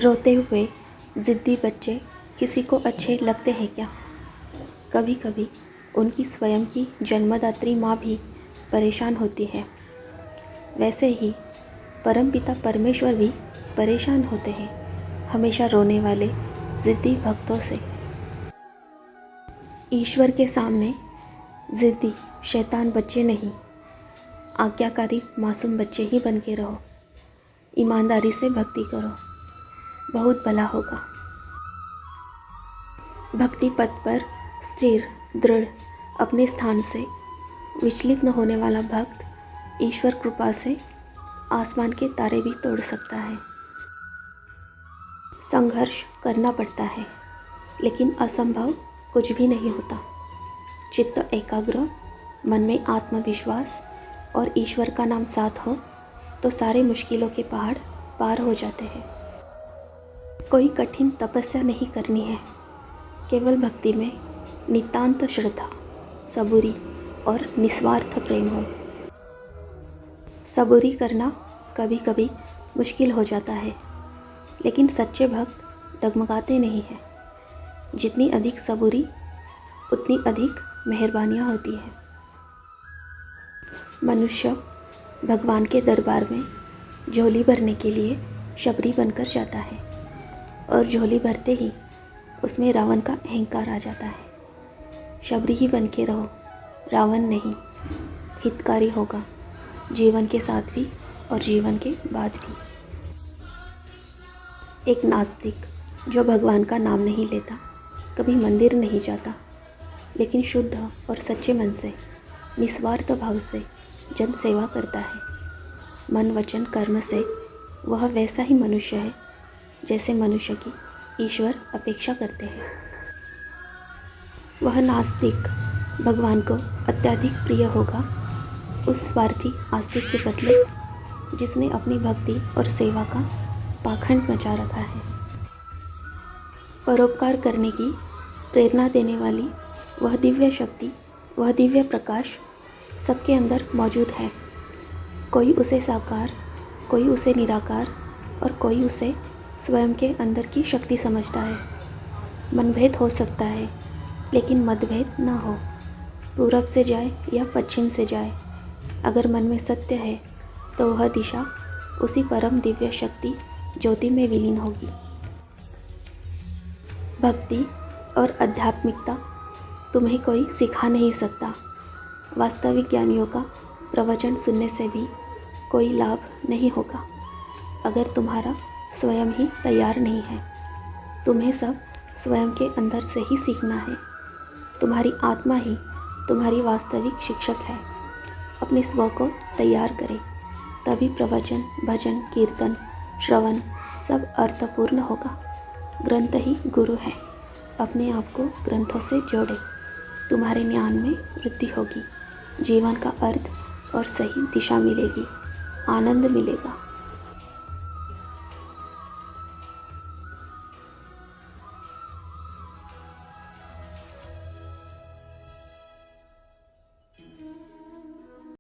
रोते हुए ज़िद्दी बच्चे किसी को अच्छे लगते हैं क्या? कभी कभी उनकी स्वयं की जन्मदात्री माँ भी परेशान होती है। वैसे ही परमपिता परमेश्वर भी परेशान होते हैं हमेशा रोने वाले ज़िद्दी भक्तों से। ईश्वर के सामने ज़िद्दी शैतान बच्चे नहीं, आज्ञाकारी मासूम बच्चे ही बन के रहो। ईमानदारी से भक्ति करो, बहुत भला होगा। भक्ति पथ पर स्थिर दृढ़ अपने स्थान से विचलित न होने वाला भक्त ईश्वर कृपा से आसमान के तारे भी तोड़ सकता है। संघर्ष करना पड़ता है, लेकिन असंभव कुछ भी नहीं होता। चित्त एकाग्र, मन में आत्मविश्वास और ईश्वर का नाम साथ हो तो सारे मुश्किलों के पहाड़ पार हो जाते हैं। कोई कठिन तपस्या नहीं करनी है, केवल भक्ति में नितांत श्रद्धा, सबूरी और निस्वार्थ प्रेम हो। सबूरी करना कभी कभी मुश्किल हो जाता है, लेकिन सच्चे भक्त डगमगाते नहीं हैं। जितनी अधिक सबूरी उतनी अधिक मेहरबानियाँ होती हैं। मनुष्य भगवान के दरबार में झोली भरने के लिए शबरी बनकर जाता है और झोली भरते ही उसमें रावण का अहंकार आ जाता है। शबरी ही बन के रहो, रावण नहीं। हितकारी होगा जीवन के साथ भी और जीवन के बाद भी। एक नास्तिक जो भगवान का नाम नहीं लेता, कभी मंदिर नहीं जाता, लेकिन शुद्ध और सच्चे मन से निस्वार्थ भाव से जन सेवा करता है। मन वचन कर्म से वह वैसा ही मनुष्य है जैसे मनुष्य की ईश्वर अपेक्षा करते हैं। वह नास्तिक भगवान को अत्यधिक प्रिय होगा उस स्वार्थी आस्तिक के बदले जिसने अपनी भक्ति और सेवा का पाखंड मचा रखा है। परोपकार करने की प्रेरणा देने वाली वह दिव्य शक्ति, वह दिव्य प्रकाश सबके अंदर मौजूद है। कोई उसे साकार, कोई उसे निराकार और कोई उसे स्वयं के अंदर की शक्ति समझता है। मनभेद हो सकता है, लेकिन मतभेद ना हो। पूरब से जाए या पश्चिम से जाए, अगर मन में सत्य है तो वह दिशा उसी परम दिव्य शक्ति ज्योति में विलीन होगी। भक्ति और आध्यात्मिकता तुम्हें कोई सिखा नहीं सकता। वास्तविक ज्ञानियों का प्रवचन सुनने से भी कोई लाभ नहीं होगा अगर तुम्हारा स्वयं ही तैयार नहीं है। तुम्हें सब स्वयं के अंदर से ही सीखना है। तुम्हारी आत्मा ही तुम्हारी वास्तविक शिक्षक है। अपने स्व को तैयार करें, तभी प्रवचन, भजन, कीर्तन, श्रवण सब अर्थपूर्ण होगा। ग्रंथ ही गुरु है। अपने आप को ग्रंथों से जोड़े, तुम्हारे ज्ञान में वृद्धि होगी। जीवन का अर्थ और सही दिशा मिलेगी, आनंद मिलेगा।